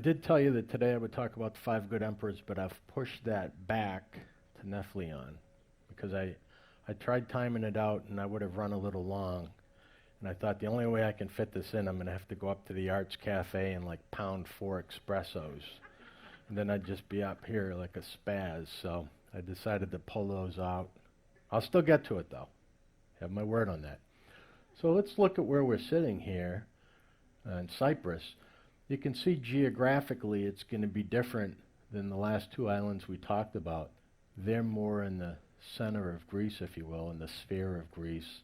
did tell you that today I would talk about the five good emperors, but I've pushed that back to Nephion because I tried timing it out and I would have run a little long. And I thought the only way I can fit this in, I'm going to have to go up to the Arts Cafe and like pound 4 espressos. And then I'd just be up here like a spaz. So I decided to pull those out. I'll still get to it though. Have my word on that. So let's look at where we're sitting here in Cyprus. You can see geographically it's going to be different than the last two islands we talked about. They're more in the center of Greece, if you will, in the sphere of Greece.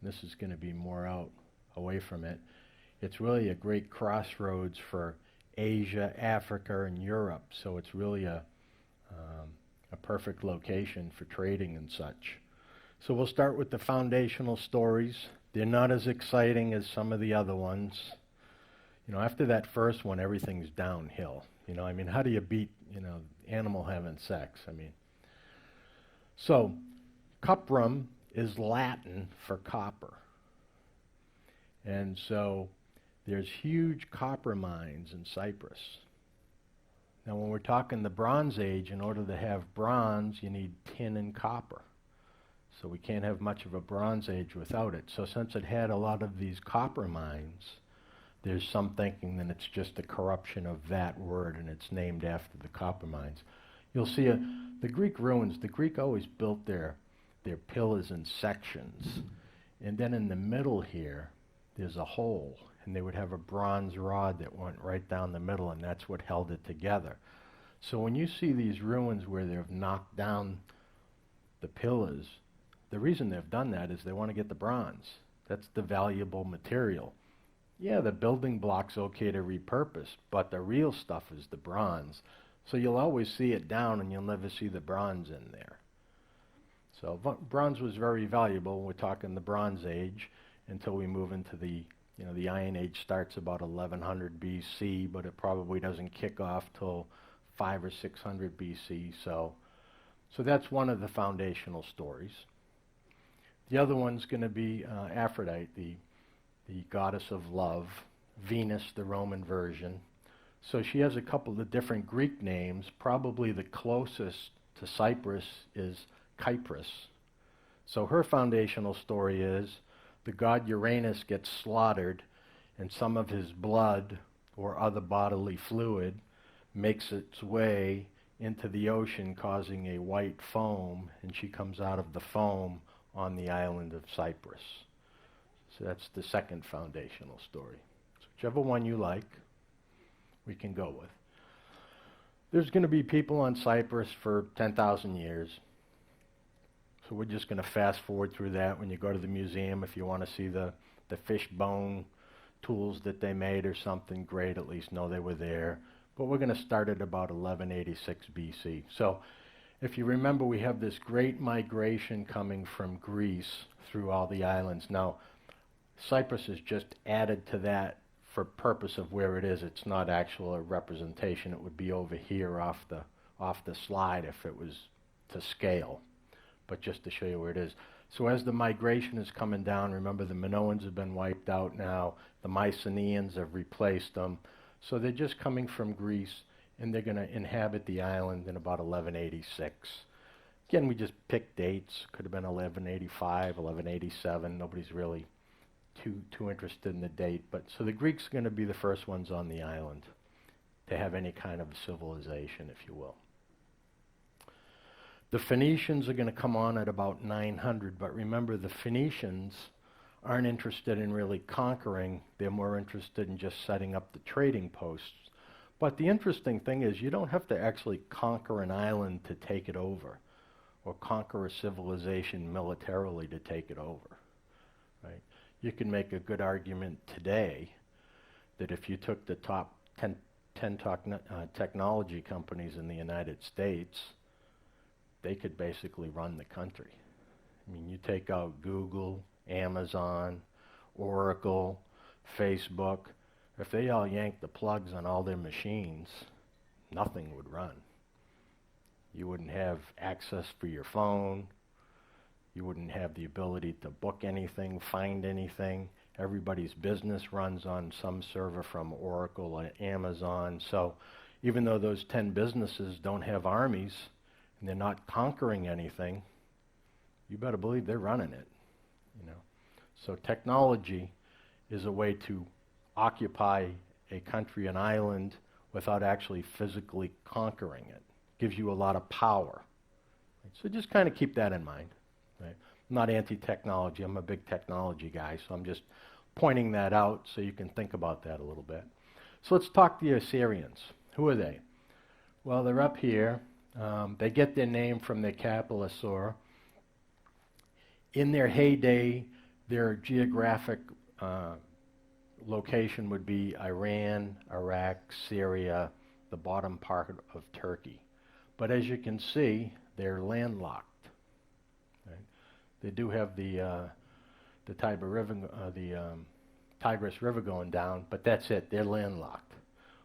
And this is going to be more out away from it. It's really a great crossroads for Asia, Africa, and Europe. So it's really a perfect location for trading and such. So we'll start with the foundational stories. They're not as exciting as some of the other ones. You know, after that first one, everything's downhill. You know, I mean, how do you beat, animal having sex? I mean, so cuprum is Latin for copper. And so there's huge copper mines in Cyprus. Now, when we're talking the Bronze Age, in order to have bronze, you need tin and copper. So we can't have much of a Bronze Age without it. So since it had a lot of these copper mines, there's some thinking that it's just a corruption of that word and it's named after the copper mines. You'll see the Greek ruins, the Greek always built their pillars in sections. And then in the middle here, there's a hole. And they would have a bronze rod that went right down the middle, and that's what held it together. So when you see these ruins where they've knocked down the pillars, the reason they've done that is they want to get the bronze. That's the valuable material. Yeah, the building block's okay to repurpose, but the real stuff is the bronze. So you'll always see it down and you'll never see the bronze in there. So bronze was very valuable. We're talking the Bronze Age until we move into the Iron Age starts about 1100 BC, but it probably doesn't kick off till 500 or 600 BC. So that's one of the foundational stories. The other one's going to be Aphrodite, the goddess of love, Venus, the Roman version. So she has a couple of different Greek names. Probably the closest to Cyprus is Kypris. So her foundational story is the god Uranus gets slaughtered and some of his blood or other bodily fluid makes its way into the ocean, causing a white foam, and she comes out of the foam on the island of Cyprus. So that's the second foundational story. So whichever one you like, we can go with. There's going to be people on Cyprus for 10,000 years. So we're just going to fast forward through that. When you go to the museum, if you want to see the fish bone tools that they made or something, great, at least know they were there. But we're going to start at about 1186 BC. So if you remember, we have this great migration coming from Greece through all the islands. Now, Cyprus is just added to that for purpose of where it is. It's not actual a representation. It would be over here off the slide if it was to scale. But just to show you where it is. So as the migration is coming down, remember the Minoans have been wiped out now. The Mycenaeans have replaced them. So they're just coming from Greece, and they're going to inhabit the island in about 1186. Again, we just picked dates. Could have been 1185, 1187. Nobody's really too interested in the date. But so the Greeks are going to be the first ones on the island to have any kind of civilization, if you will. The Phoenicians are going to come on at about 900, but remember the Phoenicians aren't interested in really conquering. They're more interested in just setting up the trading posts. But the interesting thing is you don't have to actually conquer an island to take it over or conquer a civilization militarily to take it over. Right? You can make a good argument today that if you took the top 10 technology companies in the United States, they could basically run the country. I mean, you take out Google, Amazon, Oracle, Facebook. If they all yanked the plugs on all their machines, nothing would run. You wouldn't have access for your phone. You wouldn't have the ability to book anything, find anything. Everybody's business runs on some server from Oracle or Amazon. So even though those 10 businesses don't have armies and they're not conquering anything, you better believe they're running it, you know. So technology is a way to occupy a country, an island, without actually physically conquering it. Gives you a lot of power. So just kind of keep that in mind. Right? I'm not anti-technology. I'm a big technology guy, so I'm just pointing that out so you can think about that a little bit. So let's talk the Assyrians. Who are they? Well, they're up here. They get their name from their capital, Assur. In their heyday, their geographic location would be Iran, Iraq, Syria, the bottom part of Turkey. But as you can see, they're landlocked. Right? They do have the Tigris River going down, but that's it. They're landlocked,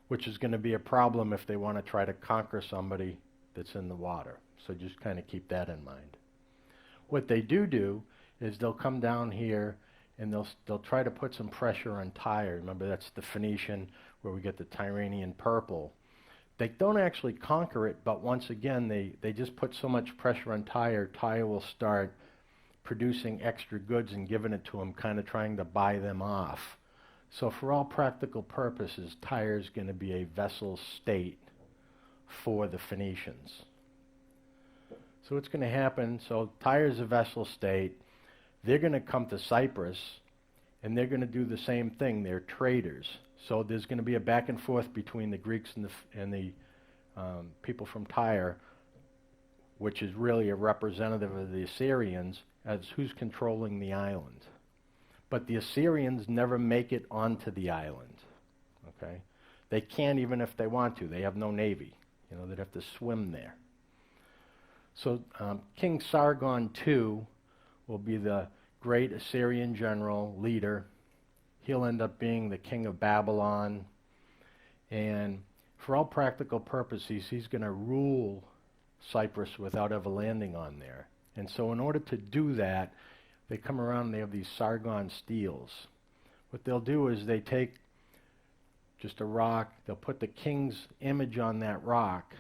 which is going to be a problem if they want to try to conquer somebody that's in the water. So just kind of keep that in mind. What they do is they'll come down here and they'll try to put some pressure on Tyre. Remember, that's the Phoenician where we get the Tyrrhenian purple. They don't actually conquer it, but once again, they just put so much pressure on Tyre, Tyre will start producing extra goods and giving it to them, kind of trying to buy them off. So for all practical purposes, Tyre is going to be a vessel state for the Phoenicians. So what's going to happen, so Tyre is a vessel state. They're going to come to Cyprus, and they're going to do the same thing. They're traders. So there's going to be a back and forth between the Greeks and the people from Tyre, which is really a representative of the Assyrians, as who's controlling the island. But the Assyrians never make it onto the island. Okay, they can't even if they want to. They have no navy. You know, they'd have to swim there. So King Sargon II will be the great Assyrian general, leader. He'll end up being the king of Babylon. And for all practical purposes, he's going to rule Cyprus without ever landing on there. And so in order to do that, they come around and they have these Sargon steels. What they'll do is they take just a rock, they'll put the king's image on that rock,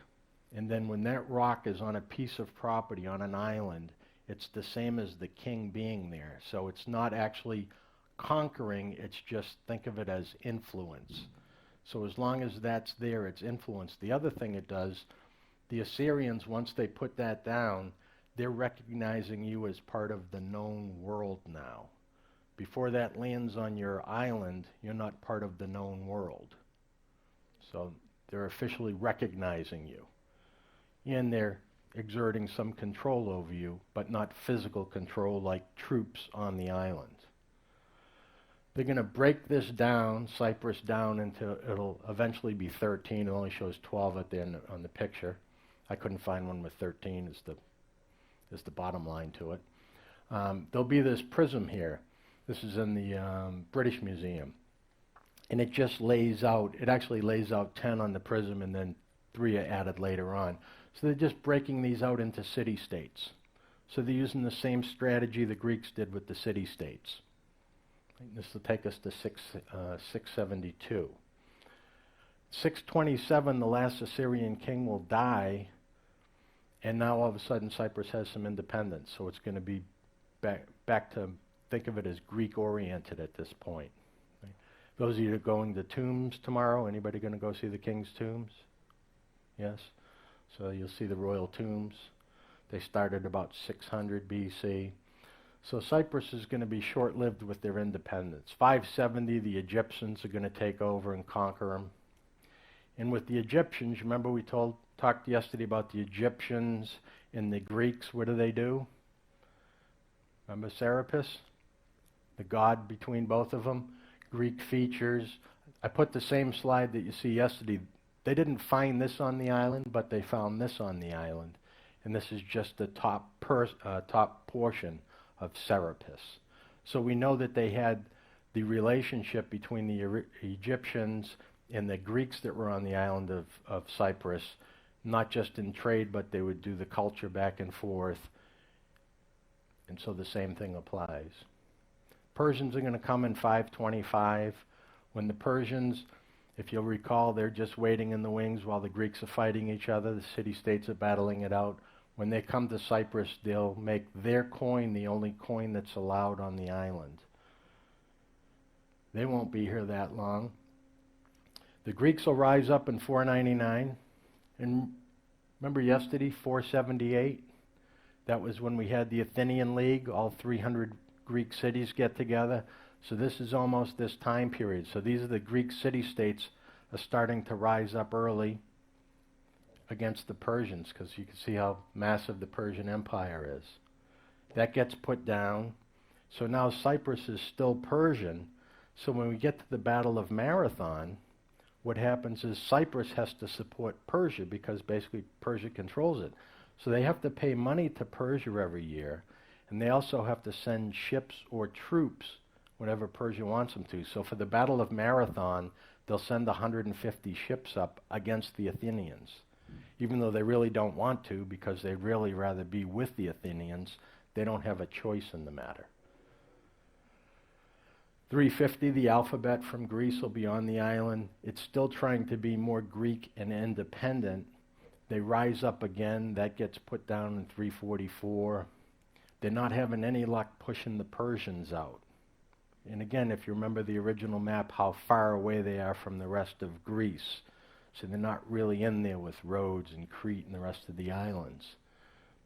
and then when that rock is on a piece of property, on an island, it's the same as the king being there. So it's not actually conquering, it's just, think of it as influence. So as long as that's there, it's influence. The other thing it does, the Assyrians, once they put that down, they're recognizing you as part of the known world now. Before that lands on your island, you're not part of the known world. So they're officially recognizing you. And they're exerting some control over you, but not physical control like troops on the island. They're going to break this down, Cyprus down, into, it'll eventually be 13. It only shows 12 at the end on the picture. I couldn't find one with 13 is the bottom line to it. There'll be this prism here. This is in the British Museum. And it just lays out, it actually lays out 10 on the prism and then 3 are added later on. So they're just breaking these out into city-states. So they're using the same strategy the Greeks did with the city-states. This will take us to 672. 627, the last Assyrian king will die, and now all of a sudden Cyprus has some independence. So it's going to be back to, think of it as Greek-oriented at this point. Right? Those of you that are going to tombs tomorrow, anybody going to go see the king's tombs? Yes? So you'll see the royal tombs. They started about 600 BC. So Cyprus is going to be short-lived with their independence. 570, the Egyptians are going to take over and conquer them. And with the Egyptians, remember we talked yesterday about the Egyptians and the Greeks. What do? Remember Serapis? The god between both of them? Greek features. I put the same slide that you see yesterday. They didn't find this on the island, but they found this on the island. And this is just the top portion of Serapis. So we know that they had the relationship between the Egyptians and the Greeks that were on the island of Cyprus, not just in trade, but they would do the culture back and forth. And so the same thing applies. Persians are going to come in 525. When the Persians, if you'll recall, they're just waiting in the wings while the Greeks are fighting each other. The city-states are battling it out. When they come to Cyprus, they'll make their coin the only coin that's allowed on the island. They won't be here that long. The Greeks will rise up in 499. And remember yesterday, 478? That was when we had the Athenian League, all 300 Greek cities get together. So this is almost this time period. So these are the Greek city-states are starting to rise up early against the Persians, because you can see how massive the Persian Empire is. That gets put down. So now Cyprus is still Persian. So when we get to the Battle of Marathon, what happens is Cyprus has to support Persia, because basically Persia controls it. So they have to pay money to Persia every year, and they also have to send ships or troops whenever Persia wants them to. So for the Battle of Marathon, they'll send 150 ships up against the Athenians, even though they really don't want to, because they'd really rather be with the Athenians. They don't have a choice in the matter. 350, the alphabet from Greece will be on the island. It's still trying to be more Greek and independent. They rise up again. That gets put down in 344. They're not having any luck pushing the Persians out. And again, if you remember the original map, how far away they are from the rest of Greece. So they're not really in there with Rhodes and Crete and the rest of the islands.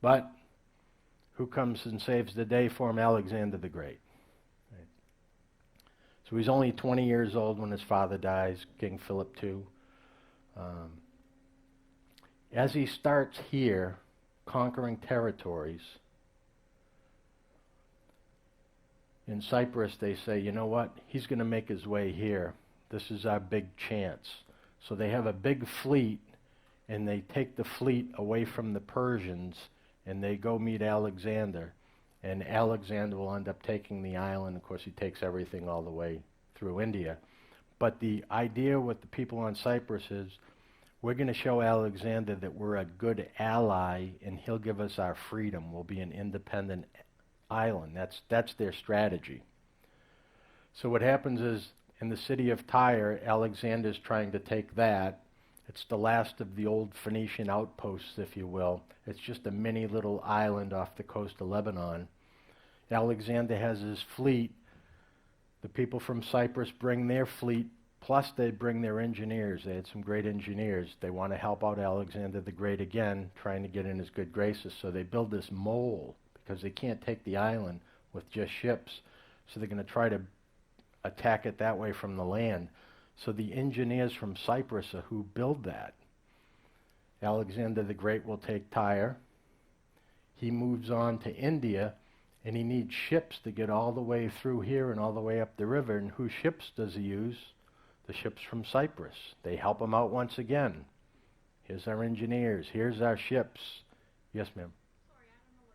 But who comes and saves the day for him? Alexander the Great. Right. So he's only 20 years old when his father dies, King Philip II. As he starts here, conquering territories, in Cyprus they say, you know what, he's going to make his way here. This is our big chance. So they have a big fleet, and they take the fleet away from the Persians, and they go meet Alexander. And Alexander will end up taking the island. Of course, he takes everything all the way through India. But the idea with the people on Cyprus is, we're going to show Alexander that we're a good ally, and he'll give us our freedom. We'll be an independent island. That's their strategy. So what happens is, in the city of Tyre, Alexander's trying to take that. It's the last of the old Phoenician outposts, if you will. It's just a mini little island off the coast of Lebanon. Alexander has his fleet. The people from Cyprus bring their fleet, plus they bring their engineers. They had some great engineers. They want to help out Alexander the Great again, trying to get in his good graces. So they build this mole, because they can't take the island with just ships. So they're going to try to attack it that way from the land. So the engineers from Cyprus are who build that. Alexander the Great will take Tyre. He moves on to India, and he needs ships to get all the way through here and all the way up the river. And whose ships does he use? The ships from Cyprus. They help him out once again. Here's our engineers. Here's our ships. Yes, ma'am. Sorry, I don't know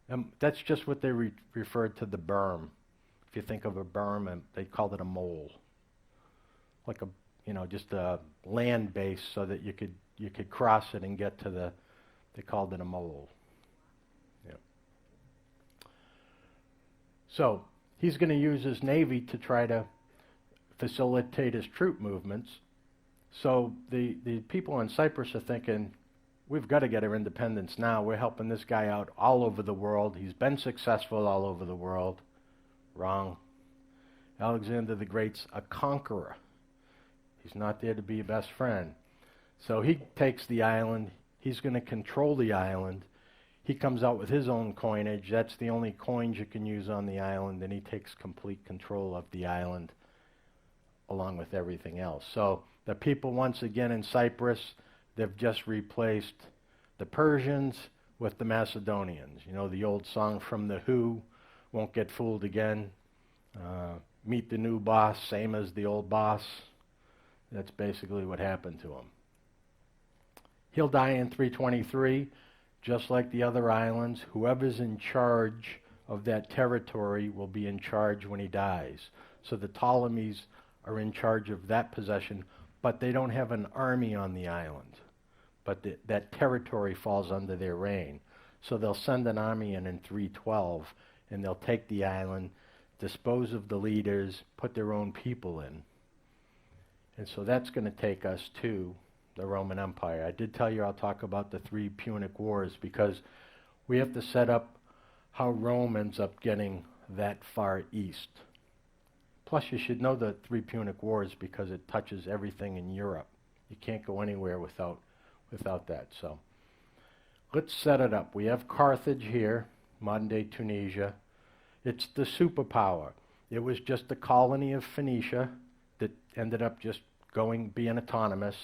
what a mole is. That's just what they referred to the berm. If you think of a berm, they called it a mole, like just a land base, so that you could cross it and get to the. They called it a mole. Yeah. So he's going to use his navy to try to facilitate his troop movements. So the people in Cyprus are thinking, we've got to get our independence now. We're helping this guy out all over the world. He's been successful all over the world. Wrong. Alexander the Great's a conqueror. He's not there to be a best friend. So he takes the island. He's going to control the island. He comes out with his own coinage. That's the only coins you can use on the island, and he takes complete control of the island along with everything else. So the people, once again, in Cyprus, they've just replaced the Persians with the Macedonians. You know, the old song from The Who, Won't Get Fooled Again. Meet the new boss, same as the old boss. That's basically what happened to him. He'll die in 323, just like the other islands. Whoever's in charge of that territory will be in charge when he dies. So the Ptolemies are in charge of that possession, but they don't have an army on the island. But that territory falls under their reign. So they'll send an army in 312, and they'll take the island. dispose of the leaders, put their own people in. And so that's going to take us to the Roman Empire. I did tell you I'll talk about the 3 Punic Wars because we have to set up how Rome ends up getting that far east. Plus, you should know the 3 Punic Wars because it touches everything in Europe. You can't go anywhere without that. So let's set it up. We have Carthage here, modern-day Tunisia. It's the superpower. It was just a colony of Phoenicia that ended up just being autonomous.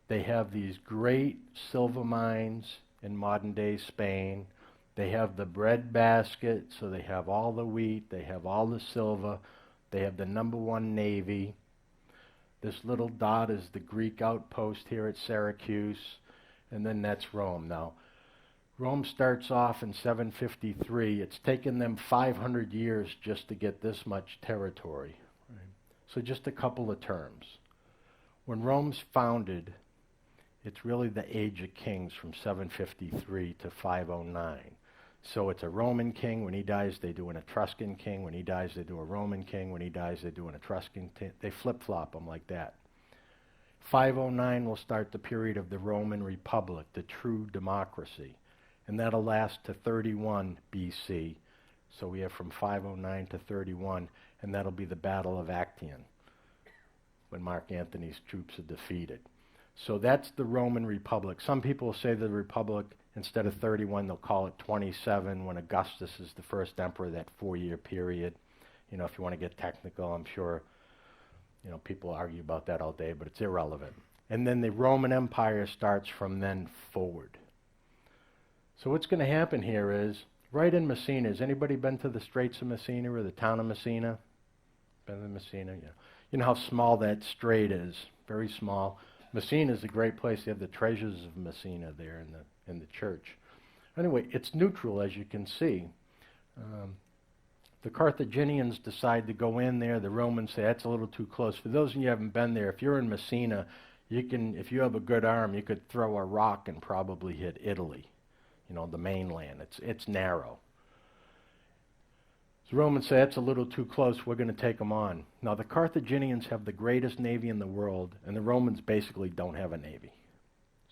They have these great silver mines in modern-day Spain. They have the bread basket, so they have all the wheat, they have all the silver, they have the #1 navy. This little dot is the Greek outpost here at Syracuse, and then that's Rome. Now, Rome starts off in 753. It's taken them 500 years just to get this much territory. Right? So just a couple of terms. When Rome's founded, it's really the Age of Kings from 753 to 509. So it's a Roman king. When he dies, they do an Etruscan king. When he dies, they do a Roman king. When he dies, they do an Etruscan king. They flip-flop them like that. 509 will start the period of the Roman Republic, the true democracy. And that'll last to 31 BC. So we have from 509 to 31, and that'll be the Battle of Actium, when Mark Antony's troops are defeated. So that's the Roman Republic. Some people say the Republic, instead of 31, they'll call it 27, when Augustus is the first emperor, that 4-year period. You know, if you want to get technical, I'm sure, you know, people argue about that all day, but it's irrelevant. And then the Roman Empire starts from then forward. So what's going to happen here is, right in Messina, has anybody been to the Straits of Messina or the town of Messina? Been to Messina? Yeah. You know how small that strait is, very small. Messina is a great place. They have the treasures of Messina there in the church. Anyway, it's neutral, as you can see. The Carthaginians decide to go in there. The Romans say that's a little too close. For those of you who haven't been there, if you're in Messina, you can, if you have a good arm, you could throw a rock and probably hit Italy. You know, the mainland. It's narrow. The Romans say that's a little too close. We're going to take them on. Now, the Carthaginians have the greatest navy in the world, and the Romans basically don't have a navy.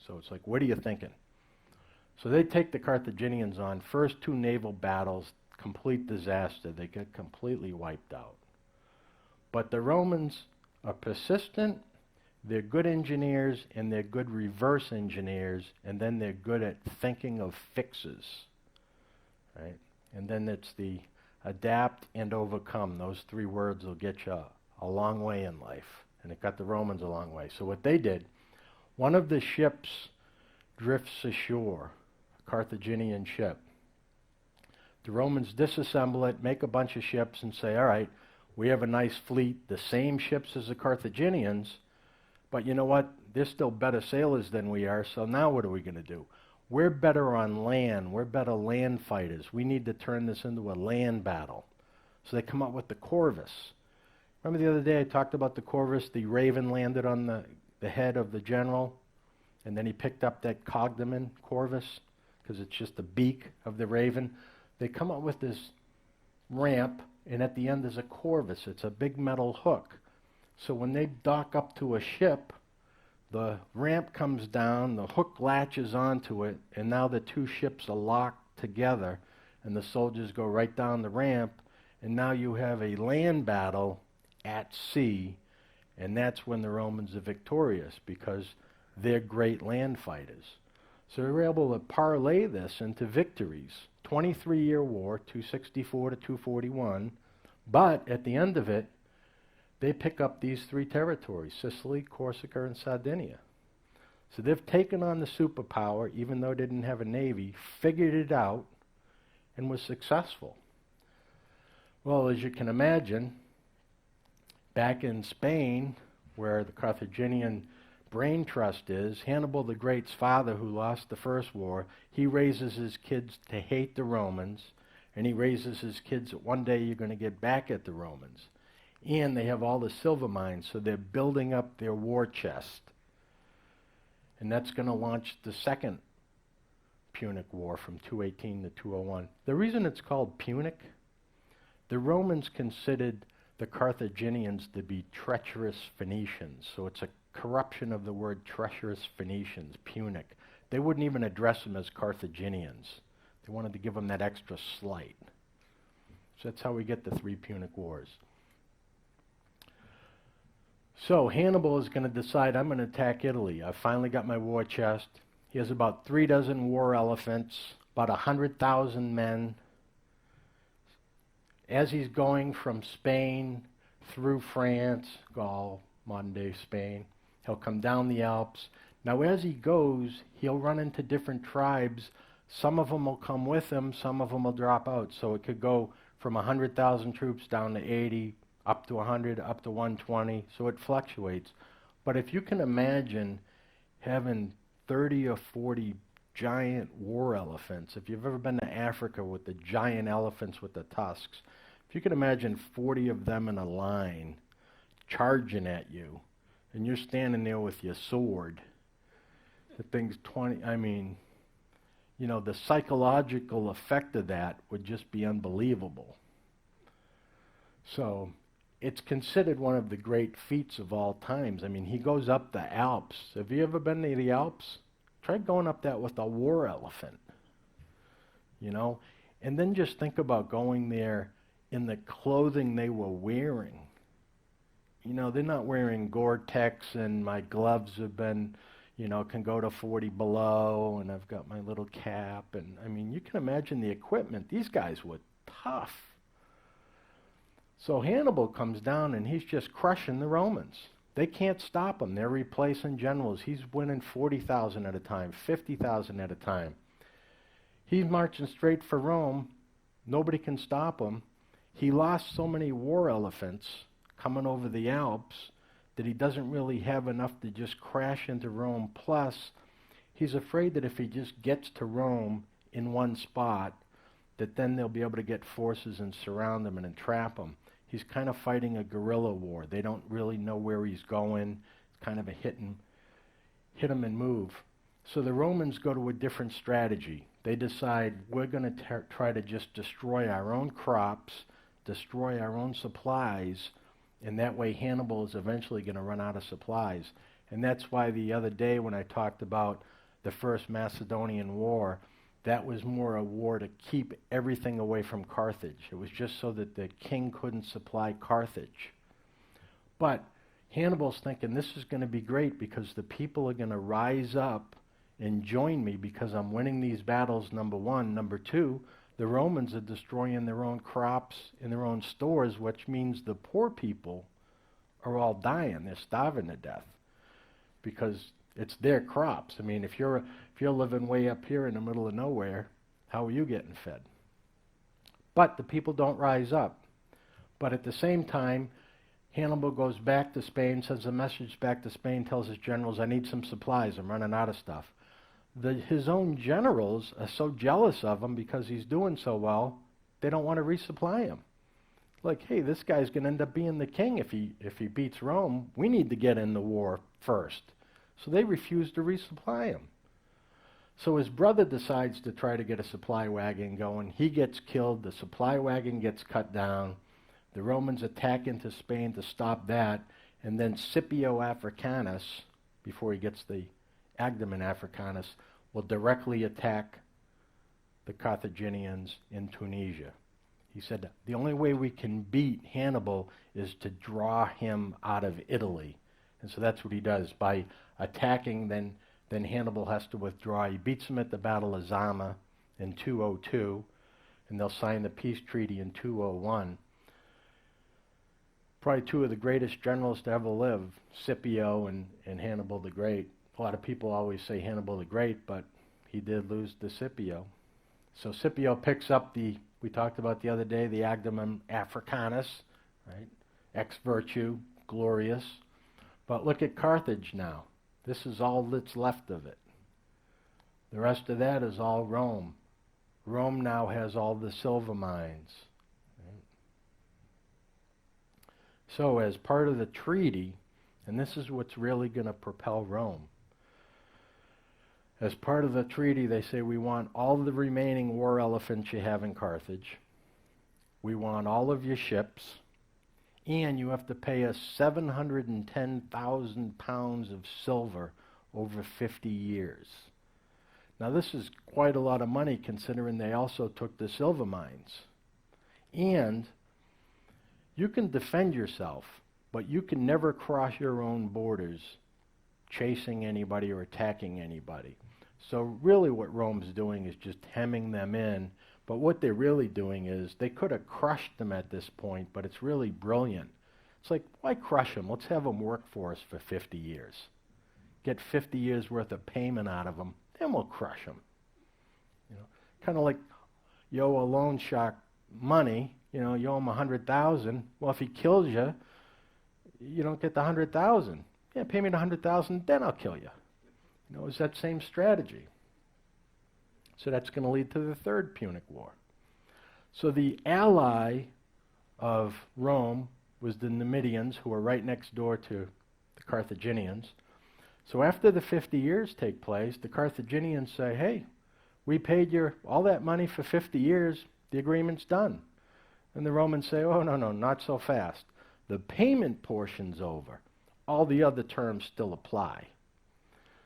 So it's like, what are you thinking? So they take the Carthaginians on. First 2 naval battles, complete disaster. They get completely wiped out. But the Romans are persistent. They're good engineers, and they're good reverse engineers, and then they're good at thinking of fixes. Right? And then it's the adapt and overcome. Those 3 words will get you a long way in life. And it got the Romans a long way. So what they did, one of the ships drifts ashore, a Carthaginian ship. The Romans disassemble it, make a bunch of ships, and say, all right, we have a nice fleet, the same ships as the Carthaginians, but you know what? They're still better sailors than we are, so now what are we going to do? We're better on land. We're better land fighters. We need to turn this into a land battle. So they come up with the Corvus. Remember the other day I talked about the Corvus? The raven landed on the head of the general, and then he picked up that cognomen, Corvus, because it's just the beak of the raven. They come up with this ramp, and at the end is a Corvus. It's a big metal hook. So when they dock up to a ship, the ramp comes down, the hook latches onto it, and now the 2 ships are locked together, and the soldiers go right down the ramp, and now you have a land battle at sea, and that's when the Romans are victorious, because they're great land fighters. So they were able to parlay this into victories. 23-year war, 264 to 241, but at the end of it, they pick up these 3 territories, Sicily, Corsica, and Sardinia. So they've taken on the superpower, even though they didn't have a navy, figured it out, and was successful. Well, as you can imagine, back in Spain, where the Carthaginian brain trust is, Hannibal the Great's father, who lost the first war, he raises his kids to hate the Romans, and he raises his kids that one day you're going to get back at the Romans. And they have all the silver mines, so they're building up their war chest. And that's going to launch the second Punic War from 218 to 201. The reason it's called Punic, The Romans considered the Carthaginians to be treacherous Phoenicians, so it's a corruption of the word treacherous Phoenicians, Punic. They wouldn't even address them as Carthaginians. They wanted to give them that extra slight. So that's how we get the 3 Punic Wars. So Hannibal is going to decide, I'm going to attack Italy. I've finally got my war chest. He has about 3 dozen war elephants, about 100,000 men. As he's going from Spain through France, Gaul, modern-day Spain, he'll come down the Alps. Now as he goes, he'll run into different tribes. Some of them will come with him, some of them will drop out. So it could go from 100,000 troops down to 80, up to 100, up to 120, so it fluctuates. But if you can imagine having 30 or 40 giant war elephants, if you've ever been to Africa with the giant elephants with the tusks, if you can imagine 40 of them in a line charging at you, and you're standing there with your sword, the thing's 20, I mean, you know, the psychological effect of that would just be unbelievable. So it's considered one of the great feats of all times. I mean, he goes up the Alps. Have you ever been to the Alps? Try going up that with a war elephant, you know? And then just think about going there in the clothing they were wearing. You know, they're not wearing Gore-Tex, and my gloves have been, you know, can go to 40 below, and I've got my little cap. And, I mean, you can imagine the equipment. These guys were tough. So Hannibal comes down, and he's just crushing the Romans. They can't stop him. They're replacing generals. He's winning 40,000 at a time, 50,000 at a time. He's marching straight for Rome. Nobody can stop him. He lost so many war elephants coming over the Alps that he doesn't really have enough to just crash into Rome. Plus, he's afraid that if he just gets to Rome in one spot, that then they'll be able to get forces and surround him and entrap him. He's kind of fighting a guerrilla war. They don't really know where he's going. It's kind of a hit him and move. So the Romans go to a different strategy. They decide, we're going to try to just destroy our own crops, destroy our own supplies, and that way Hannibal is eventually going to run out of supplies. And that's why the other day when I talked about the First Macedonian War, that was more a war to keep everything away from Carthage. It was just so that the king couldn't supply Carthage. But Hannibal's thinking, this is going to be great because the people are going to rise up and join me because I'm winning these battles, number one. Number two, the Romans are destroying their own crops in their own stores, which means the poor people are all dying. They're starving to death because it's their crops. I mean, if you're living way up here in the middle of nowhere, how are you getting fed? But the people don't rise up. But at the same time, Hannibal goes back to Spain, sends a message back to Spain, tells his generals, I need some supplies, I'm running out of stuff. His own generals are so jealous of him because he's doing so well, they don't want to resupply him. Like, hey, this guy's going to end up being the king if he beats Rome. We need to get in the war first. So they refuse to resupply him. So his brother decides to try to get a supply wagon going. He gets killed. The supply wagon gets cut down. The Romans attack into Spain to stop that. And then Scipio Africanus, before he gets the Agdaman Africanus, will directly attack the Carthaginians in Tunisia. He said, the only way we can beat Hannibal is to draw him out of Italy. And so that's what he does. By attacking, then Hannibal has to withdraw. He beats him at the Battle of Zama in 202, and they'll sign the peace treaty in 201. Probably two of the greatest generals to ever live, Scipio and Hannibal the Great. A lot of people always say Hannibal the Great, but he did lose to Scipio. So Scipio picks up we talked about the other day, the Agdaman Africanus, right? Ex virtue, glorious. But look at Carthage now. This is all that's left of it. The rest of that is all Rome. Rome now has all the silver mines. Right? So as part of the treaty, and this is what's really going to propel Rome, as part of the treaty, they say we want all the remaining war elephants you have in Carthage. we want all of your ships, and you have to pay us 710,000 pounds of silver over 50 years. Now this is quite a lot of money considering they also took the silver mines. And you can defend yourself, but you can never cross your own borders chasing anybody or attacking anybody. So really what Rome's doing is just hemming them in, but what they're really doing is they could have crushed them at this point, but it's really brilliant. It's like, why crush them? Let's have them work for us for 50 years. Get 50 years worth of payment out of them, then we'll crush them. You know, kind of like you owe a loan shark money. You know, you owe him 100,000. Well, if he kills you, you don't get the 100,000. Yeah, pay me the 100,000, then I'll kill you. You know, it's that same strategy. So that's going to lead to the Third Punic War. So the ally of Rome was the Numidians, who were right next door to the Carthaginians. So after the 50 years take place, the Carthaginians say, hey, we paid you all that money for 50 years, the agreement's done. And the Romans say, oh, no, not so fast. The payment portion's over. All the other terms still apply.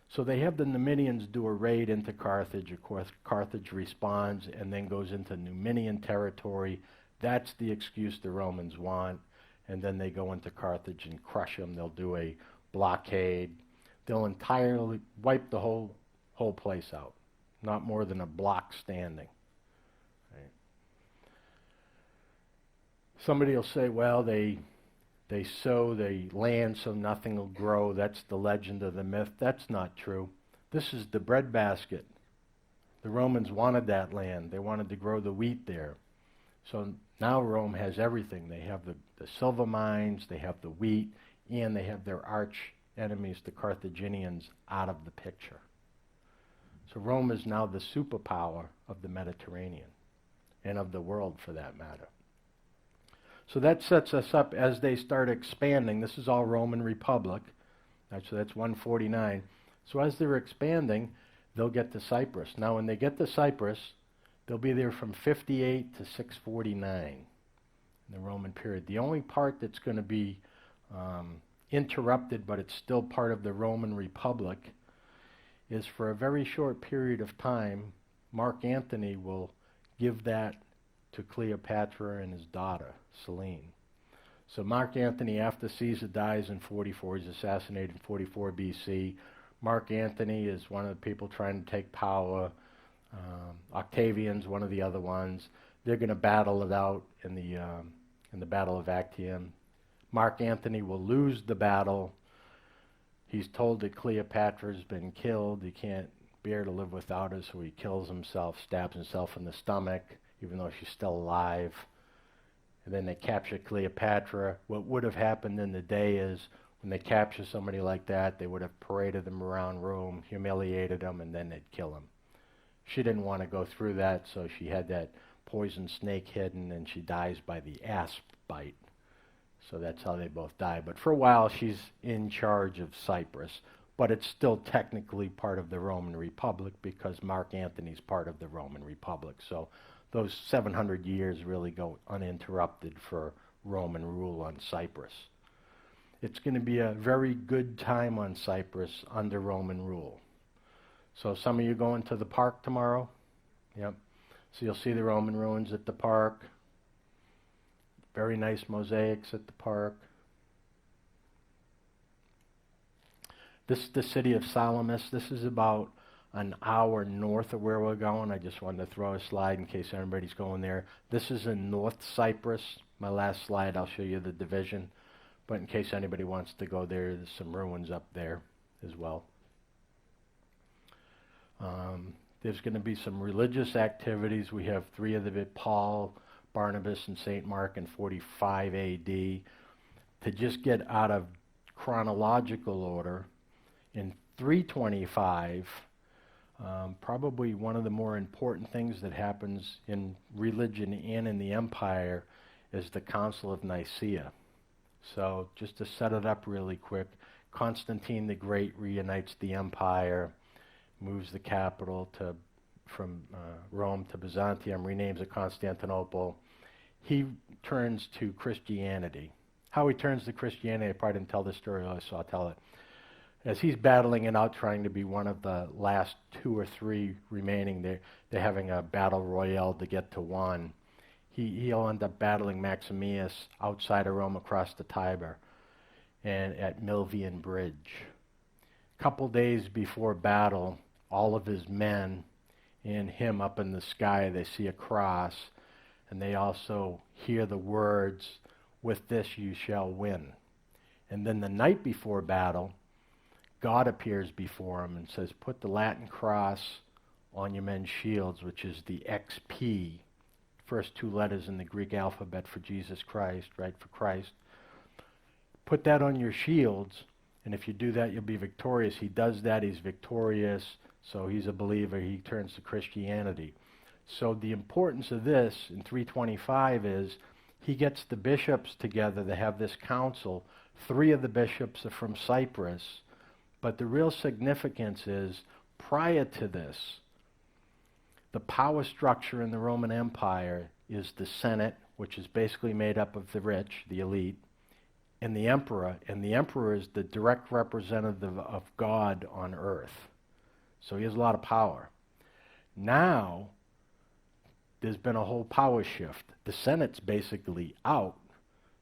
So they have the Numidians do a raid into Carthage. Of course, Carthage responds and then goes into Numidian territory. That's the excuse the Romans want. And then they go into Carthage and crush them. They'll do a blockade. They'll entirely wipe the whole place out. Not more than a block standing. Right? Somebody will say, well, they sow the land so nothing will grow. That's the legend of the myth. That's not true. This is the breadbasket. The Romans wanted that land. They wanted to grow the wheat there. So now Rome has everything. They have the silver mines, they have the wheat, and they have their arch enemies, the Carthaginians, out of the picture. So Rome is now the superpower of the Mediterranean, and of the world for that matter. So that sets us up as they start expanding. This is all Roman Republic. So that's 149. So as they're expanding, they'll get to Cyprus. Now when they get to Cyprus, they'll be there from 58 to 649 in the Roman period. The only part that's going to be interrupted, but it's still part of the Roman Republic, is for a very short period of time, Mark Antony will give that to Cleopatra and his daughter, Selene. So Mark Antony, after Caesar dies in 44, he's assassinated in 44 BC. Mark Antony is one of the people trying to take power. Octavian's one of the other ones. They're going to battle it out in the Battle of Actium. Mark Antony will lose the battle. He's told that Cleopatra's been killed. He can't bear to live without her, so he kills himself, stabs himself in the stomach, even though she's still alive. And then they capture Cleopatra. What would have happened in the day is, when they capture somebody like that, they would have paraded them around Rome, humiliated them, and then they'd kill them. She didn't want to go through that, so she had that poison snake hidden, and she dies by the asp bite. So that's how they both die. But for a while, she's in charge of Cyprus. But it's still technically part of the Roman Republic because Mark Antony's part of the Roman Republic. So those 700 years really go uninterrupted for Roman rule on Cyprus. It's going to be a very good time on Cyprus under Roman rule. So some of you going to the park tomorrow? Yep. So you'll see the Roman ruins at the park. Very nice mosaics at the park. This is the city of Salamis. This is about an hour north of where we're going. I just wanted to throw a slide in case anybody's going there. This is in North Cyprus. My last slide, I'll show you the division. But in case anybody wants to go there, there's some ruins up there as well. There's going to be some religious activities. We have three of the Paul, Barnabas, and St. Mark in 45 AD. To just get out of chronological order, in 325, probably one of the more important things that happens in religion and in the empire is the Council of Nicaea. So just to set it up really quick, Constantine the Great reunites the empire, moves the capital from Rome to Byzantium, renames it Constantinople. he turns to Christianity. How he turns to Christianity, I probably didn't tell this story, so I'll tell it. As he's battling it out, trying to be one of the last 2 or 3 remaining, they're having a battle royale to get to one. He'll end up battling Maximinus outside of Rome across the Tiber and at Milvian Bridge. A couple days before battle, all of his men and him up in the sky, they see a cross, and they also hear the words, "With this you shall win." And then the night before battle, God appears before him and says, "Put the Latin cross on your men's shields," which is the XP, first 2 letters in the Greek alphabet for Jesus Christ, right, for Christ. Put that on your shields, and if you do that, you'll be victorious. He does that, he's victorious, so he's a believer, he turns to Christianity. So the importance of this in 325 is he gets the bishops together to have this council. 3 of the bishops are from Cyprus, but the real significance is prior to this, the power structure in the Roman Empire is the Senate, which is basically made up of the rich, the elite, and the emperor is the direct representative of God on earth. So he has a lot of power. Now, there's been a whole power shift. The Senate's basically out,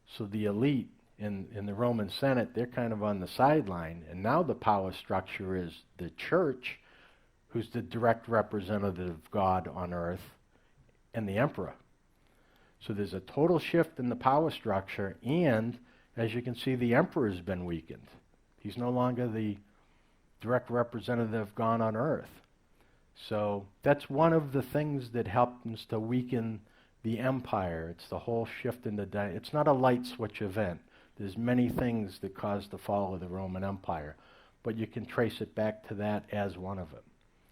so the elite in the Roman Senate, they're kind of on the sideline, and now the power structure is the church, who's the direct representative of God on earth, and the emperor. So there's a total shift in the power structure, and as you can see, the emperor's been weakened. He's no longer the direct representative of God on earth. So that's one of the things that happens to weaken the empire. It's the whole shift in the it's not a light switch event. There's many things that caused the fall of the Roman Empire, but you can trace it back to that as one of them.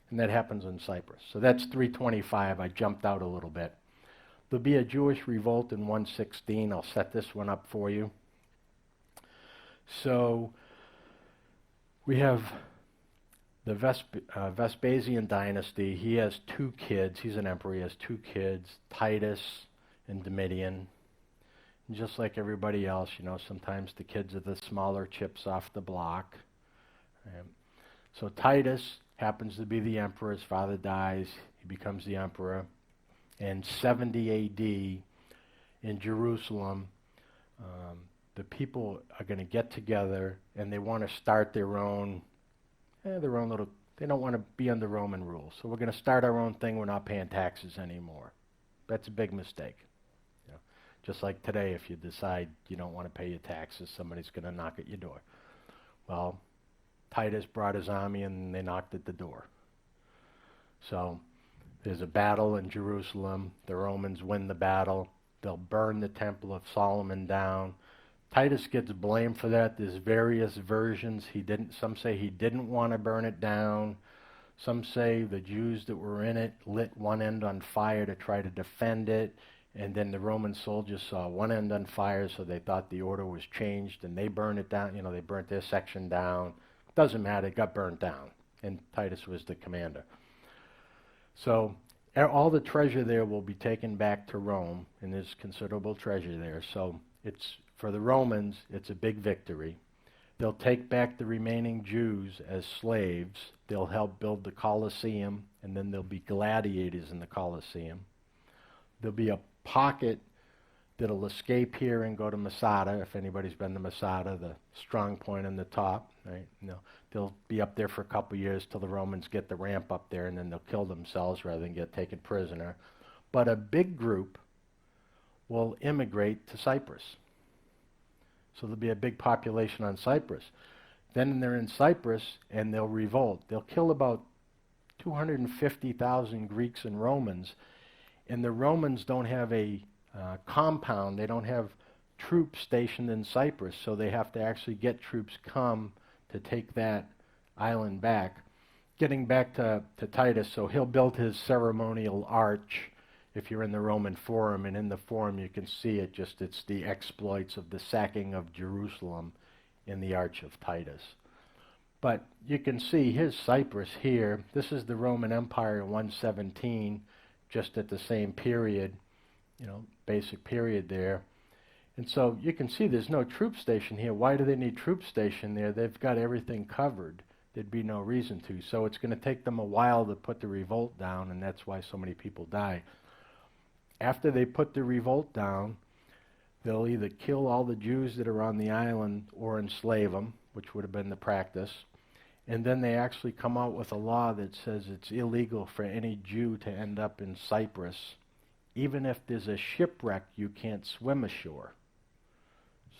And that happens in Cyprus. So that's 325. I jumped out a little bit. There'll be a Jewish revolt in 116. I'll set this one up for you. So we have the Vespasian dynasty. He has 2 kids. He's an emperor. He has 2 kids, Titus and Domitian. And just like everybody else, sometimes the kids are the smaller chips off the block. So Titus happens to be the emperor. His father dies. He becomes the emperor. In 70 A.D. in Jerusalem, the people are going to get together and they want to start their own little, they don't want to be under Roman rule. So we're going to start our own thing. We're not paying taxes anymore. That's a big mistake. Just like today, if you decide you don't want to pay your taxes, somebody's going to knock at your door. Well, Titus brought his army and they knocked at the door. So there's a battle in Jerusalem. The Romans win the battle. They'll burn the Temple of Solomon down. Titus gets blamed for that. There's various versions. Some say he didn't want to burn it down. Some say the Jews that were in it lit one end on fire to try to defend it. And then the Roman soldiers saw one end on fire, so they thought the order was changed, and they burned it down. They burnt their section down. Doesn't matter, it got burnt down, and Titus was the commander. So all the treasure there will be taken back to Rome, and there's considerable treasure there. So for the Romans, it's a big victory. They'll take back the remaining Jews as slaves. They'll help build the Colosseum, and then there'll be gladiators in the Colosseum. There'll be a pocket that'll escape here and go to Masada, if anybody's been to Masada, the strong point on the top. Right? They'll be up there for a couple years till the Romans get the ramp up there, and then they'll kill themselves rather than get taken prisoner. But a big group will immigrate to Cyprus. So there'll be a big population on Cyprus. Then they're in Cyprus, and they'll revolt. They'll kill about 250,000 Greeks and Romans, and the Romans don't have a compound. They don't have troops stationed in Cyprus, so they have to actually get troops come to take that island back. Getting back to Titus, so he'll build his ceremonial arch if you're in the Roman Forum, and in the Forum you can see it's the exploits of the sacking of Jerusalem in the Arch of Titus. But you can see here's Cyprus here. This is the Roman Empire in 117, just at the same period. basic period there. And so you can see there's no troop station here. Why do they need troop station there? They've got everything covered. There'd be no reason to. So it's going to take them a while to put the revolt down, and that's why so many people die. After they put the revolt down, they'll either kill all the Jews that are on the island or enslave them, which would have been the practice. And then they actually come out with a law that says it's illegal for any Jew to end up in Cyprus. Even if there's a shipwreck, you can't swim ashore.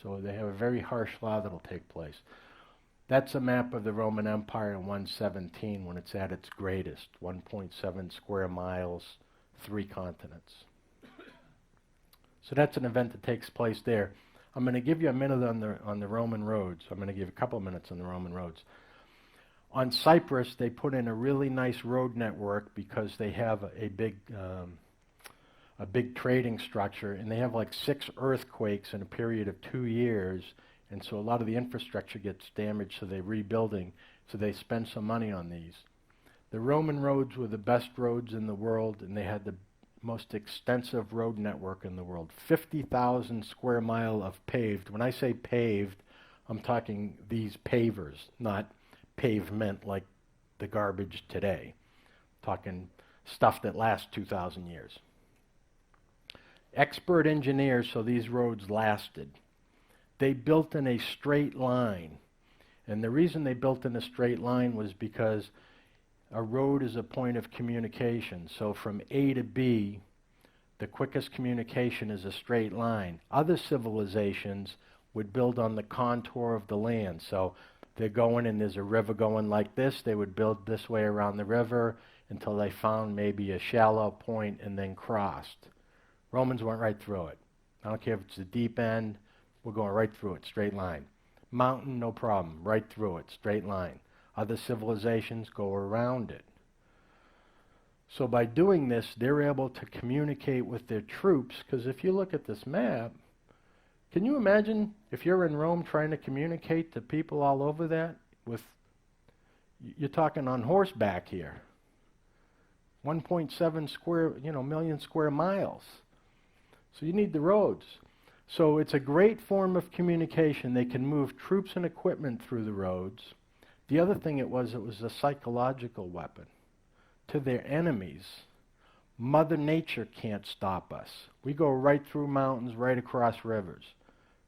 So they have a very harsh law that'll take place. That's a map of the Roman Empire in 117 when it's at its greatest, 1.7 square miles, 3 continents. So that's an event that takes place there. I'm going to give you a minute on the Roman roads. I'm going to give a couple of minutes on the Roman roads. On Cyprus, they put in a really nice road network because they have a big trading structure, and they have like 6 earthquakes in a period of 2 years, and so a lot of the infrastructure gets damaged, so they're rebuilding, so they spend some money on these. The Roman roads were the best roads in the world, and they had the most extensive road network in the world. 50,000 square mile of paved. When I say paved, I'm talking these pavers, not pavement like the garbage today. I'm talking stuff that lasts 2,000 years. Expert engineers, so these roads lasted. They built in a straight line. And the reason they built in a straight line was because a road is a point of communication. So from A to B, the quickest communication is a straight line. Other civilizations would build on the contour of the land. So they're going and there's a river going like this. They would build this way around the river until they found maybe a shallow point and then crossed. Romans went right through it. I don't care if it's the deep end, we're going right through it, straight line. Mountain, no problem, right through it, straight line. Other civilizations go around it. So by doing this, they're able to communicate with their troops, because if you look at this map, can you imagine if you're in Rome trying to communicate to people all over that with, you're talking on horseback here, 1.7 million square miles. So you need the roads. So it's a great form of communication. They can move troops and equipment through the roads. The other thing it was a psychological weapon. To their enemies, Mother Nature can't stop us. We go right through mountains, right across rivers.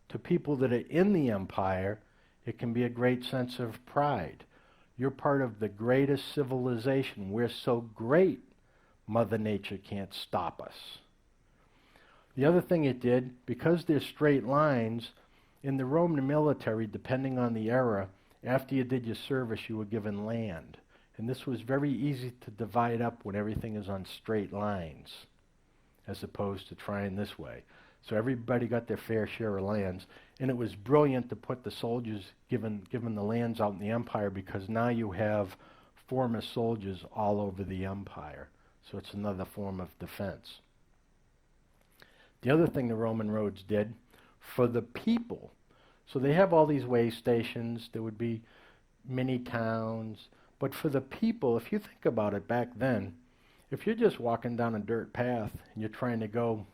To people that are in the empire, it can be a great sense of pride. You're part of the greatest civilization. We're so great, Mother Nature can't stop us. The other thing it did, because they're straight lines, in the Roman military, depending on the era, after you did your service, you were given land. And this was very easy to divide up when everything is on straight lines, as opposed to trying this way. So everybody got their fair share of lands. And it was brilliant to put the soldiers, given the lands out in the empire, because now you have former soldiers all over the empire. So it's another form of defense. The other thing the Roman roads did for the people, so they have all these way stations, there would be mini towns, but for the people, if you think about it back then, if you're just walking down a dirt path and you're trying to go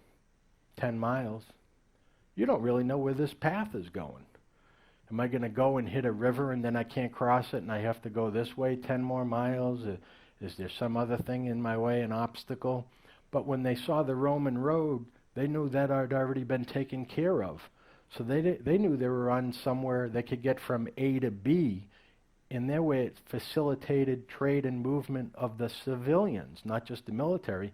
10 miles, you don't really know where this path is going. Am I going to go and hit a river and then I can't cross it and I have to go this way 10 more miles? Is there some other thing in my way, an obstacle? But when they saw the Roman road, they knew that had already been taken care of. So they knew they were on somewhere they could get from A to B. In their way, it facilitated trade and movement of the civilians, not just the military.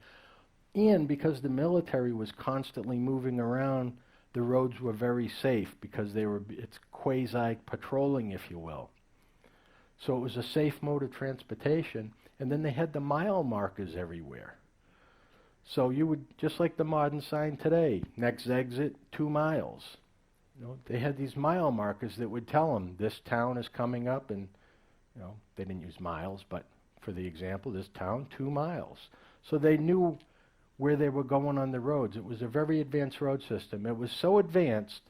And because the military was constantly moving around, the roads were very safe because it's quasi-patrolling, if you will. So it was a safe mode of transportation. And then they had the mile markers everywhere. So you would, just like the modern sign today, next exit, 2 miles. They had these mile markers that would tell them this town is coming up, and they didn't use miles, but for the example, this town, 2 miles. So they knew where they were going on the roads. It was a very advanced road system. It was so advanced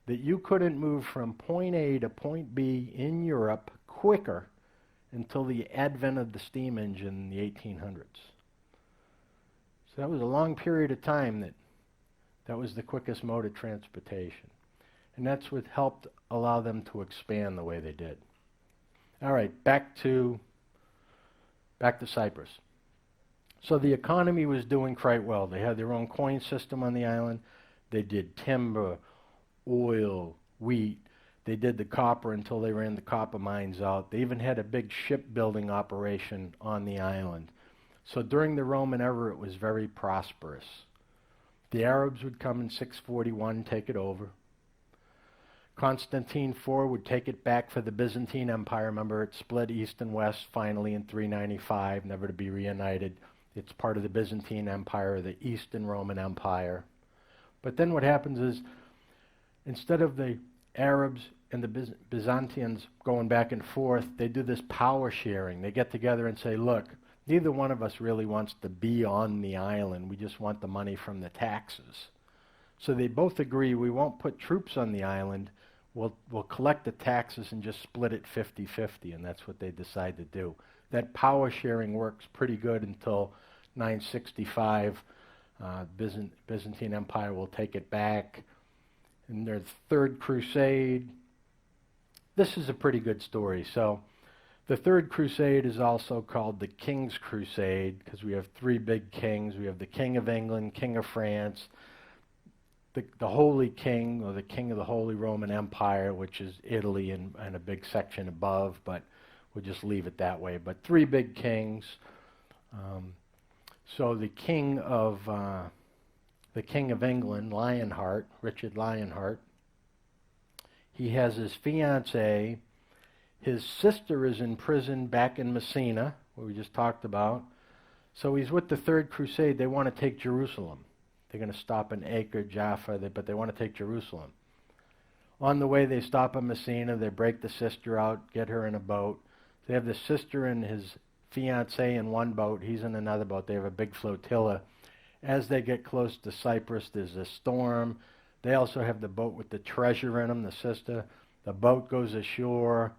that you couldn't move from point A to point B in Europe quicker until the advent of the steam engine in the 1800s. So that was a long period of time that That was the quickest mode of transportation. And that's what helped allow them to expand the way they did. All right, back to Cyprus. So the economy was doing quite well. They had their own coin system on the island. They did timber, oil, wheat. They did the copper until they ran the copper mines out. They even had a big shipbuilding operation on the island. So during the Roman era, it was very prosperous. The Arabs would come in 641, take it over. Constantine IV would take it back for the Byzantine Empire. Remember, it split east and west finally in 395, never to be reunited. It's part of the Byzantine Empire, the Eastern Roman Empire. But then what happens is, instead of the Arabs and the Byzantines going back and forth, they do this power sharing. They get together and say, look, neither one of us really wants to be on the island. We just want the money from the taxes. So they both agree we won't put troops on the island. We'll collect the taxes and just split it 50-50, and that's what they decide to do. That power sharing works pretty good until 965. Byzantine Empire will take it back. In their Third Crusade, this is a pretty good story. So the Third Crusade is also called the King's Crusade because we have three big kings. We have the King of England, King of France, the Holy King, or the King of the Holy Roman Empire, which is Italy and a big section above, but we'll just leave it that way. But three big kings. So the King of England, Lionheart, Richard Lionheart, he has his fiancée. His sister is in prison back in Messina, where we just talked about. So he's with the Third Crusade. They want to take Jerusalem. They're going to stop in Acre, Jaffa, but they want to take Jerusalem. On the way, they stop in Messina. They break the sister out, get her in a boat. They have the sister and his fiancé in one boat. He's in another boat. They have a big flotilla. As they get close to Cyprus, there's a storm. They also have the boat with the treasure in them, the sister. The boat goes ashore.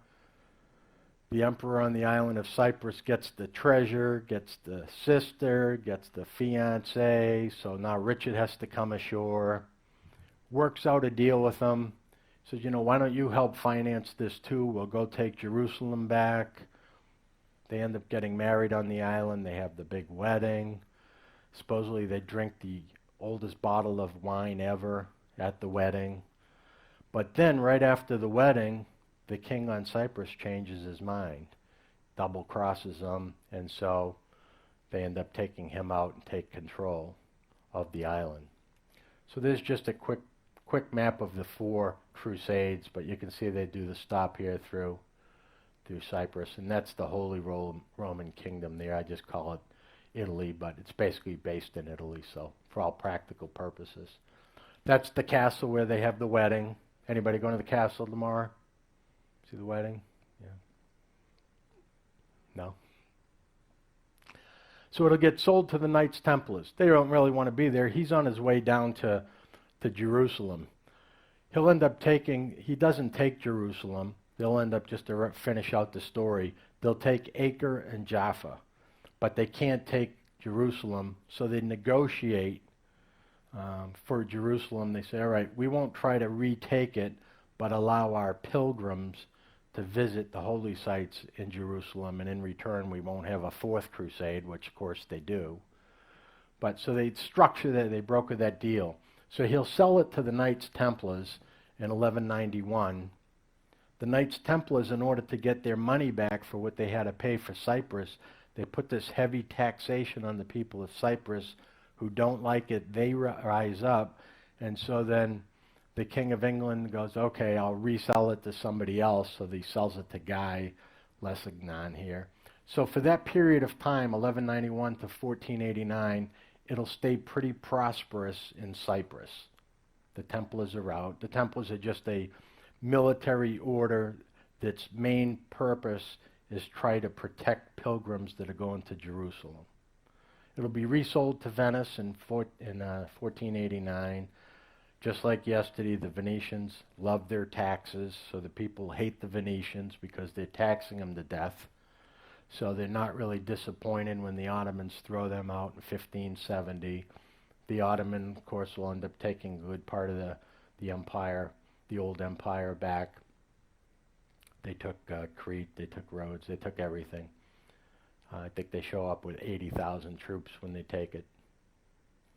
The emperor on the island of Cyprus gets the treasure, gets the sister, gets the fiancé. So now Richard has to come ashore. Works out a deal with them. Says, why don't you help finance this too? We'll go take Jerusalem back. They end up getting married on the island. They have the big wedding. Supposedly they drink the oldest bottle of wine ever at the wedding. But then right after the wedding, the king on Cyprus changes his mind, double crosses them, and so they end up taking him out and take control of the island. So there's just a quick map of the four crusades, but you can see they do the stop here through Cyprus, and that's the Holy Roman Kingdom there. I just call it Italy, but it's basically based in Italy, so for all practical purposes. That's the castle where they have the wedding. Anybody going to the castle tomorrow? See the wedding? Yeah. No? So it'll get sold to the Knights Templars. They don't really want to be there. He's on his way down to Jerusalem. He'll end up he doesn't take Jerusalem. They'll end up, just to finish out the story, they'll take Acre and Jaffa, but they can't take Jerusalem, so they negotiate for Jerusalem. They say, all right, we won't try to retake it, but allow our pilgrims to visit the holy sites in Jerusalem, and in return we won't have a fourth crusade, which of course they do. But so they structure that, they broker that deal. So he'll sell it to the Knights Templars in 1191. The Knights Templars, in order to get their money back for what they had to pay for Cyprus, they put this heavy taxation on the people of Cyprus who don't like it. They rise up, and so then the King of England goes, okay, I'll resell it to somebody else, so he sells it to Guy Lesignan here. So for that period of time, 1191 to 1489, it'll stay pretty prosperous in Cyprus. The Templars are out. The Templars are just a military order that's main purpose is try to protect pilgrims that are going to Jerusalem. It'll be resold to Venice in 1489. Just like yesterday, the Venetians love their taxes, so the people hate the Venetians because they're taxing them to death. So they're not really disappointed when the Ottomans throw them out in 1570. The Ottoman, of course, will end up taking a good part of the empire, the old empire back. They took Crete, they took Rhodes, they took everything. I think they show up with 80,000 troops when they take it.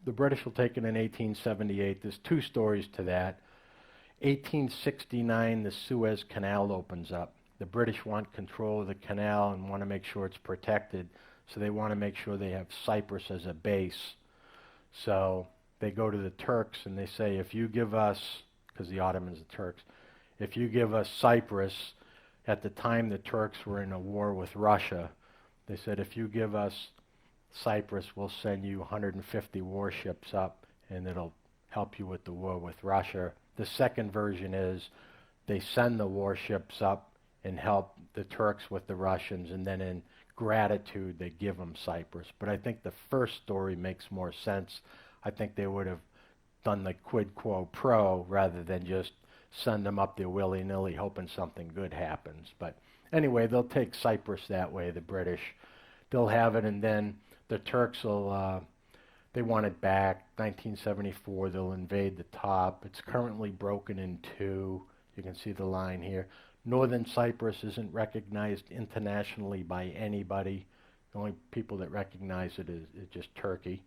The British will take it in 1878. There's two stories to that. 1869, the Suez Canal opens up. The British want control of the canal and want to make sure it's protected, so they want to make sure they have Cyprus as a base. So they go to the Turks and they say, if you give us, because the Ottomans are Turks, if you give us Cyprus, at the time the Turks were in a war with Russia, they said, if you give us Cyprus, we'll send you 150 warships up and it'll help you with the war with Russia. The second version is they send the warships up and help the Turks with the Russians, and then in gratitude they give them Cyprus. But I think the first story makes more sense. I think they would have done the quid quo pro rather than just send them up there willy-nilly hoping something good happens. But anyway, they'll take Cyprus that way, the British. They'll have it, and then the Turks will, they want it back. 1974, they'll invade the top. It's currently broken in two. You can see the line here. Northern Cyprus isn't recognized internationally by anybody. The only people that recognize it is just Turkey.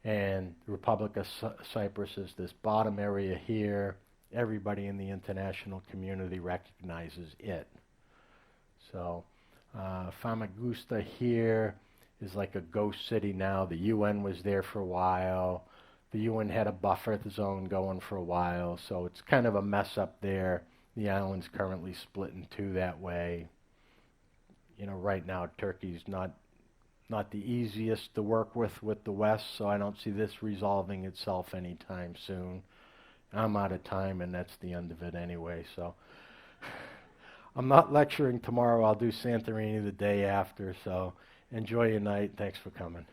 And the Republic of Cyprus is this bottom area here. Everybody in the international community recognizes it. So Famagusta here is like a ghost city now. The UN was there for a while. The UN had a buffer zone going for a while, so it's kind of a mess up there. The island's currently split in two that way. You know, right now Turkey's not the easiest to work with the West, so I don't see this resolving itself anytime soon. I'm out of time, and that's the end of it anyway, so I'm not lecturing tomorrow. I'll do Santorini the day after, so enjoy your night. Thanks for coming.